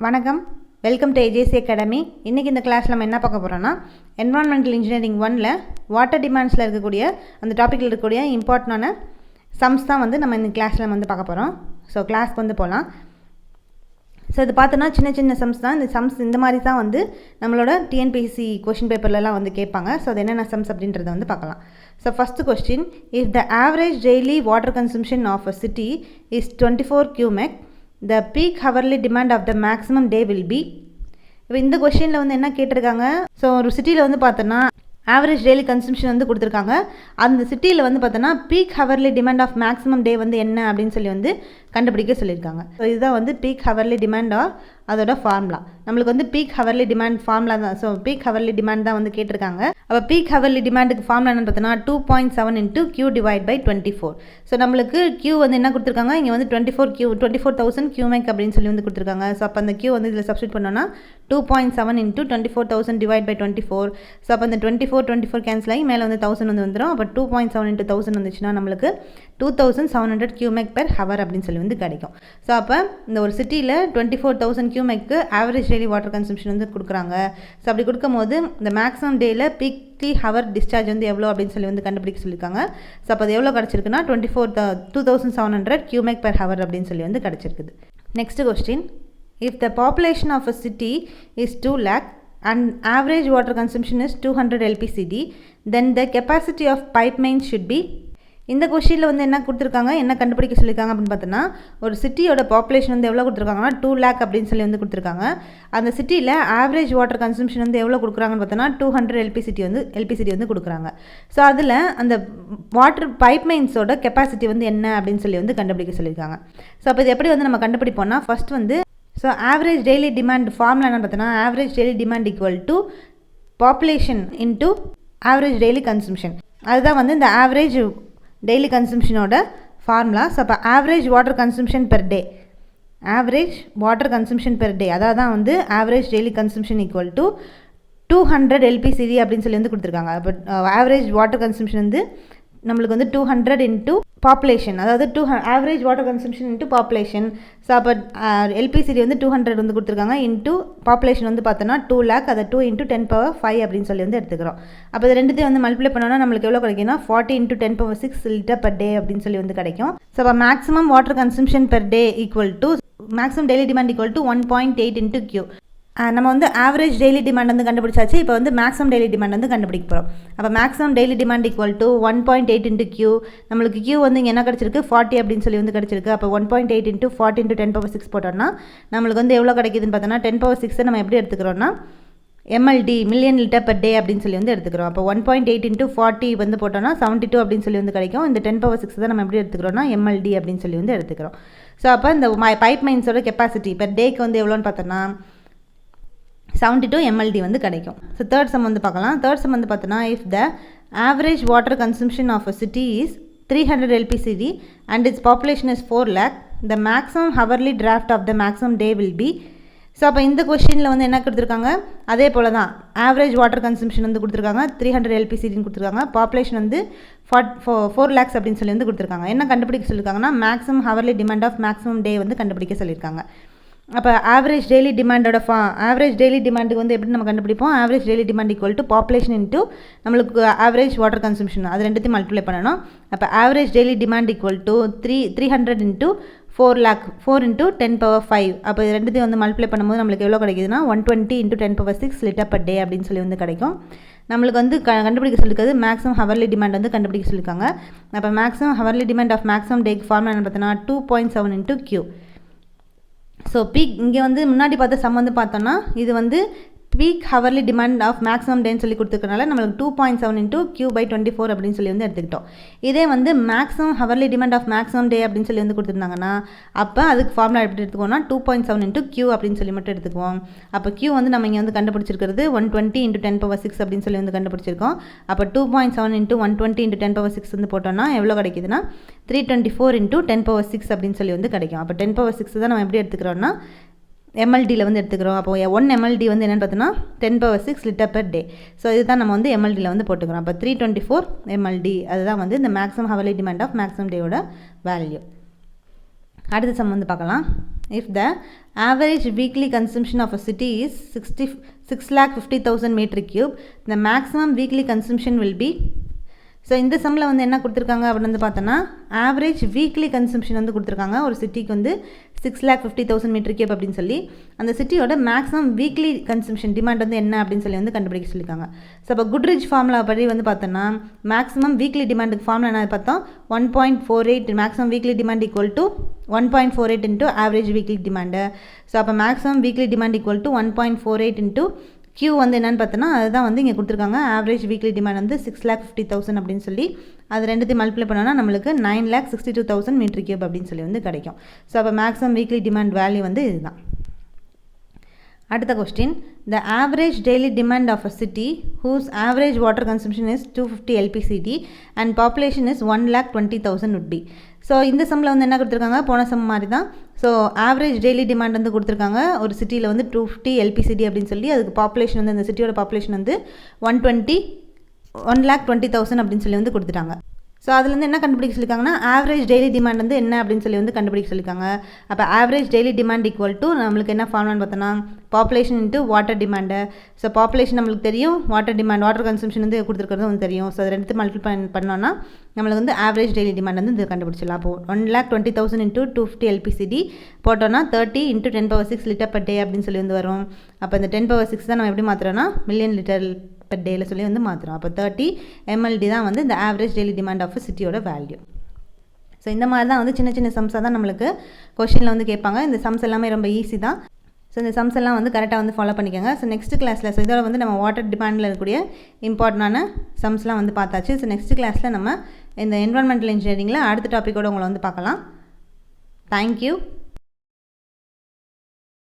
வணக்கம், welcome to AJC academy. இன்றைக்கி இந்த கிளாஸில் நம்ம என்ன பார்க்க போகிறோன்னா, என்விரான்மெண்டல் இன்ஜினியரிங் 1ல் வாட்டர் டிமாண்ட்ஸில் இருக்கக்கூடிய அந்த டாப்பிக்கில் இருக்கக்கூடிய இம்பார்ட்டண்டான சம்ஸ் தான் வந்து நம்ம இந்த கிளாஸில் வந்து பார்க்க போகிறோம். ஸோ கிளாஸ்க்கு வந்து போகலாம். ஸோ இது பார்த்தோன்னா சின்ன சின்ன சம்ஸ் தான். இந்த சம்ஸ் இந்த மாதிரி தான் வந்து நம்மளோட டிஎன்பிஎஸ்சி கொஷின் பேப்பர்லலாம் வந்து கேட்பாங்க. ஸோ அது என்னென்ன சம்ஸ் அப்படின்றத வந்து பார்க்கலாம். So first question, if the average daily water consumption of a city is 24 cubic, the peak hourly demand of the maximum day will be. இப்போ இந்த கொஸ்டினில் வந்து என்ன கேட்டிருக்காங்க, ஸோ ஒரு சிட்டியில் வந்து பார்த்தோன்னா ஆவரேஜ் டெய்லி கன்சம்ஷன் வந்து கொடுத்துருக்காங்க. அந்த சிட்டியில் வந்து பார்த்தோன்னா peak hourly demand of maximum day வந்து என்ன அப்படின்னு சொல்லி வந்து கண்டுபிடிக்க சொல்லியிருக்காங்க. ஸோ இதுதான் வந்து பீக் ஹவர்லி டிமாண்டா அதோட ஃபார்முலா. நம்மளுக்கு வந்து பீக் ஹவர்லி டிமாண்ட் ஃபார்முலா தான். ஸோ பீக் ஹவர்லி டிமாண்ட் தான் வந்து கேட்டிருக்காங்க. அப்போ பீக் ஹவர்லி டிமாண்டுக்கு ஃபார்முலா என்னன்னு பார்த்தோன்னா 2.7 × Q டிவைட் பை 24. ஸோ நம்மளுக்கு Q வந்து என்ன கொடுத்துருக்காங்க, இங்கே வந்து 24,000 cubic அப்படின்னு சொல்லி வந்து கொடுத்துருக்காங்க. ஸோ அப்போ அந்த Q வந்து இதில் சப்ஸ்டிட் பண்ணோன்னா 2.7 × 24,000 டிவைட் பை 24. ஸோ அப்போ அந்த 24 கேன்சல் ஆகி மேலே வந்து 1000 வந்து வந்துடும். அப்போ 2.7 × 1000 வந்துச்சுன்னா நம்மளுக்கு 2700 cubic per hour அப்படின்னு சொல்லி வந்து கிடைக்கும். ஸோ அப்போ இந்த ஒரு சிட்டியில் 24,000 cubic average daily water consumption வந்து கொடுக்குறாங்க. ஸோ அப்படி கொடுக்கும்போது இந்த மேக்ஸிமம் டேயில் பீக்லி ஹவர் டிஸ்சார்ஜ் வந்து எவ்வளோ அப்படின்னு சொல்லி வந்து கண்டுபிடிக்க சொல்லியிருக்காங்க. ஸோ அப்போ அது எவ்வளோ கிடச்சிருக்குன்னா 2700 cubic per hour அப்படின்னு சொல்லி வந்து கிடச்சிருக்குது. Next question, if the population of a city is 2 lakh and average water consumption is 200 LPCD, then the capacity of pipe mains should be. இந்த கொஸ்டினில் வந்து என்ன கொடுத்துருக்காங்க, என்ன கண்டுபிடிக்க சொல்லியிருக்காங்க அப்படின்னு பார்த்தோன்னா, ஒரு சிட்டியோட பாப்புலேஷன் வந்து எவ்வளோ கொடுத்துருக்காங்கன்னா 2 lakh அப்படின்னு சொல்லி வந்து கொடுத்துருக்காங்க. அந்த சிட்டியில் ஆவரேஜ் வாட்டர் கன்சம்ஷன் வந்து எவ்வளோ கொடுக்குறாங்கன்னு பார்த்தோன்னா 200 LPCD வந்து கொடுக்குறாங்க. ஸோ அதில் அந்த வாட்டர் பைப் மைன்ஸோட கெப்பாசிட்டி வந்து என்ன அப்படின்னு சொல்லி வந்து கண்டுபிடிக்க சொல்லியிருக்காங்க. ஸோ அப்போ இது எப்படி வந்து நம்ம கண்டுபிடிப்போம்னா, ஃபஸ்ட் வந்து so average daily demand formula என்ன பார்த்தோன்னா, average daily demand equal to population into average daily consumption. அதுதான் வந்து இந்த ஆவரேஜ் டெய்லி கன்சம்ஷனோட ஃபார்முலா. ஸோ அப்போ average water consumption per day, அதாவது தான் வந்து average daily consumption equal to 200 LPCD அப்படின்னு சொல்லி வந்து கொடுத்துருக்காங்க. அப்போ ஆவரேஜ் வாட்டர் கன்சம்ஷன் வந்து நம்மளுக்கு வந்து 200 இன்ட்டு பாப்புலேஷன், அதாவது average water consumption into population. So அப்போ LPCD வந்து 200 வந்து கொடுத்துருக்காங்க, இன்ட்டு பாப்புலேஷன் வந்து பார்த்தோன்னா 2 lakh, அதை 2 × 10⁵ அப்படின்னு சொல்லி வந்து எடுத்துக்கிறோம். அப்போ இது ரெண்டுத்தையும் வந்து மல்டிப்ளை பண்ணோன்னா நம்மளுக்கு எவ்வளோ கிடைக்குன்னா 40 × 10⁶ லிட்டர் per day அப்படின்னு சொல்லி வந்து கிடைக்கும். ஸோ அப்போ maximum water consumption per day equal to maximum daily demand equal to 1.8 × Q. நம்ம வந்து ஆவரேஜ் டெய்லி டிமாண்ட் வந்து கண்டுபிடிச்சாச்சு. இப்போ வந்து மேக்ஸிமம் டெய்லி டிமாண்ட் வந்து கண்டுபிடிக்க போகிறோம். அப்போ maximum daily demand equal to 1.8 × Q. நம்மளுக்கு Q வந்து இங்கே என்ன கிடச்சிருக்கு, 40 அப்படின்னு சொல்லி வந்து கிடச்சிருக்கு. அப்போ 1.8 × 40 × 10⁶ போட்டோம்னா நம்மளுக்கு வந்து எவ்வளோ கிடைக்குதுன்னு பார்த்தோன்னா 10⁶ நம்ம எப்படி எடுத்துக்கிறோன்னா MLD, million litre per day அப்படின்னு சொல்லி வந்து எடுத்துக்கிறோம். அப்போ 1.8 × 40 வந்து போட்டோம்னா 72 அப்படின்னு சொல்லி வந்து கிடைக்கும். இந்த 10⁶ தான் நம்ம எப்படி எடுத்துக்கிறோம்னா MLD அப்படின்னு சொல்லி வந்து எடுத்துக்கிறோம். ஸோ அப்போ இந்த பைப் மைன்ஸோட கெப்பாசிட்டி பெர் டேக்கு வந்து எவ்வளோன்னு பார்த்தோன்னா 72 MLD வந்து கிடைக்கும். ஸோ தேர்ட் சம் வந்து பார்க்கலாம். தேர்ட் சம் வந்து பார்த்தோன்னா, if the average water consumption of a city is 300 LPCD and its population is 4 lakh, the maximum hourly draft of the maximum day will be. So அப்போ இந்த கொஸ்டினில் வந்து என்ன கொடுத்துருக்காங்க, அதே போல் தான் ஆவரேஜ் வாட்டர் கன்சம்ஷன் வந்து கொடுத்துருக்காங்க, 300 LPCDன்னு கொடுத்துருக்காங்க. பாப்புலேஷன் வந்து 4 lakhs அப்படின்னு சொல்லி வந்து கொடுத்துருக்காங்க. என்ன கண்டுபிடிக்க சொல்லியிருக்காங்கன்னா maximum hourly demand of maximum day வந்து கண்டுபிடிக்க சொல்லியிருக்காங்க. அப்போ ஆவரேஜ் டெய்லி டிமாண்டோட ஆவரேஜ் டெய்லி டிமாண்டுக்கு வந்து எப்படி நம்ம கண்டுபிடிப்போம், average daily demand equal to population into நம்மளுக்கு ஆவரேஜ் வாட்டர் கன்சம்ஷன், அது ரெண்டுத்தையும் மல்டிப்ளை பண்ணணும். அப்போ average daily demand equal to 300 × 4 lakh, 4 × 10⁵. அப்போ இது ரெண்டுத்தையும் வந்து மல்டிப்ளை பண்ணும்போது நம்மளுக்கு எவ்வளோ கிடைக்குதுன்னா 120 × 10⁶ லிட்டர் per day அப்படின்னு சொல்லி வந்து கிடைக்கும். நம்மளுக்கு வந்து கண்டுபிடிக்க சொல்லியிருக்காது மேக்ஸிமம் ஹவர்லி டிமாண்ட் வந்து கண்டுபிடிக்க சொல்லியிருக்காங்க. அப்போ maximum hourly demand of maximum டேக்கு ஃபார்முலா என்ன பார்த்தோன்னா 2.7 × Q. ஸோ பீக் இங்கே வந்து முன்னாடி பார்த்த சம் வந்து பார்த்தோன்னா இது வந்து peak hourly demand of maximum டேன்னு சொல்லி கொடுத்துருக்கனால நம்மளுக்கு 2.7 × Q/24 அப்படின்னு சொல்லி வந்து எடுத்துக்கிட்டோம். இதே வந்து maximum hourly demand of maximum day அப்படின்னு சொல்லி வந்து கொடுத்துருந்தாங்கன்னா அப்போ அதுக்கு ஃபார்முலா எப்படி எடுத்துக்கோன்னா 2.7 × Q அப்படின்னு சொல்லி மட்டும் எடுத்துக்குவோம். அப்போ Q வந்து நம்ம இங்கே வந்து கண்டுபிடிச்சிருக்கிறது 120 × 10⁶ அப்படின்னு சொல்லி வந்து கண்டுபிடிச்சிருக்கோம். அப்போ 2.7 × 120 × 10⁶ வந்து போட்டோம்னா எவ்வளோ கிடைக்குதுன்னா 324 × 10⁶ அப்படின்னு சொல்லி வந்து கிடைக்கும். அப்போ 10⁶ தான் நம்ம எப்படி எடுத்துக்கிறோம்னா MLDயில் வந்து எடுத்துக்கிறோம். அப்போ 1 MLD வந்து என்னென்னு பார்த்தோன்னா 10⁶ லிட்டர் per day. ஸோ இதுதான் நம்ம வந்து MLDயில் வந்து போட்டுக்கிறோம். அப்போ 324 MLD, அதுதான் வந்து இந்த maximum hourly demand of maximum டேயோட வேல்யூ. அடுத்த சம் வந்து பார்க்கலாம். if the average weekly consumption of a city is 6,50,000 metric cube, the maximum weekly consumption will be. So இந்த சம்மில் வந்து என்ன கொடுத்துருக்காங்க அப்படின்னு வந்து பார்த்தோன்னா ஆவரேஜ் வீக்லி கன்சம்ஷன் வந்து கொடுத்துருக்காங்க. ஒரு சிட்டிக்கு வந்து 6,50,000 மீட்டர் கியூப் அப்படின்னு சொல்லி அந்த சிட்டியோட மேக்ஸிமம் வீக்லி கன்சம்ஷன் டிமாண்ட் வந்து என்ன அப்படின்னு சொல்லி வந்து கண்டுபிடிக்க சொல்லியிருக்காங்க. ஸோ அப்போ குட்ரிச் ஃபார்முலா படி வந்து பார்த்தோன்னா மேக்ஸிமம் வீக்லி டிமாண்டுக்கு ஃபார்முலா என்ன பார்த்தோம் 1.48 maximum weekly demand equal to 1.48 into average weekly demand. So அப்போ maximum weekly demand equal to 1.48 into Q வந்து என்னென்னு பார்த்தோன்னா அதுதான் வந்து இங்கே கொடுத்துருக்காங்க. ஆவரேஜ் வீக்லி டிமாண்ட் வந்து 6,50,000 அப்படின்னு சொல்லி அது ரெண்டுத்தையும் மல்டிப்ளை பண்ணோன்னா நம்மளுக்கு 9,62,000 மீட்டர் கியூப் அப்படின்னு சொல்லி வந்து கிடைக்கும். ஸோ அப்போ மேக்ஸிமம் வீக்லி டிமாண்ட் வேல்யூ வந்து இதுதான். அடுத்த question, the average daily demand of a city whose average water consumption is 250 LPCD and population is 1,20,000 would be. So இந்த சம்மில் வந்து என்ன கொடுத்துருக்காங்க போன சம் மாதிரி தான். ஸோ ஆவரேஜ் டெய்லி டிமாண்ட் வந்து கொடுத்துருக்காங்க. ஒரு சிட்டியில் வந்து 250 LPCD அப்படின்னு சொல்லி அதுக்கு பாப்புலேஷன் வந்து இந்த சிட்டியோட பாப்புலேஷன் வந்து 1,20,000 அப்படின்னு சொல்லி வந்து கொடுத்துட்டாங்க. ஸோ அதுலேருந்து என்ன கண்டுபிடிக்க சொல்லியிருக்காங்கன்னா ஆவரேஜ் டெய்லி டிமாண்ட் வந்து என்ன அப்படின்னு சொல்லி வந்து கண்டுபிடிக்க சொல்லியிருக்காங்க. அப்போ average daily demand equal to நம்மளுக்கு என்ன ஃபார்முலான்னு பார்த்தோன்னா population into water demand. So population நம்மளுக்கு தெரியும், வாட்டர் டிமாண்ட் வாட்டர் கன்சம்ஷன் வந்து கொடுத்துருக்கிறது வந்து தெரியும். ஸோ அது ரெண்டு மல்டிப்ளை பண்ணோன்னா நம்மளுக்கு வந்து ஆவரேஜ் டெய்லி டிமாண்ட் வந்து இது கண்டுபிடிச்சிடலாம். அப்போ 1,20,000 இன்ட்டு 250 LPCD போட்டோன்னா 30 இன்ட்டு 10⁶ லிட்டர் பர் டே அப்படின்னு சொல்லி வந்து வரும். அப்போ இந்த 10⁶ தான் நம்ம எப்படி மாற்றுறோன்னா மில்லியன் லிட்டர் பர் டேயில் சொல்லி வந்து மாற்றுறோம். அப்போ 30 MLD தான் வந்து இந்த ஆவரேஜ் டெய்லி டிமாண்ட் ஆஃப் சிட்டியோட வேல்யூ. ஸோ இந்த மாதிரி தான் வந்து சின்ன சின்ன சம்ஸாக தான் நம்மளுக்கு கொஷினில் வந்து கேட்பாங்க. இந்த சம்ஸ் எல்லாமே ரொம்ப ஈஸி தான். ஸோ இந்த சம்ஸ் எல்லாம் வந்து கரெக்டாக வந்து ஃபாலோ பண்ணிக்கோங்க. ஸோ நெக்ஸ்ட் கிளாஸில் ஸோ இதோட வந்து நம்ம வாட்டர் டிமாண்டில் இருக்கக்கூடிய இம்பார்ட்டண்டான சம்ஸ்லாம் வந்து பார்த்தாச்சு. ஸோ நெக்ஸ்ட் கிளாஸில் நம்ம இந்த என்விரான்மெண்டல் இன்ஜினியரிங்கில் அடுத்த டாப்பிக்கோடு உங்களை வந்து பார்க்கலாம். தேங்க்யூ.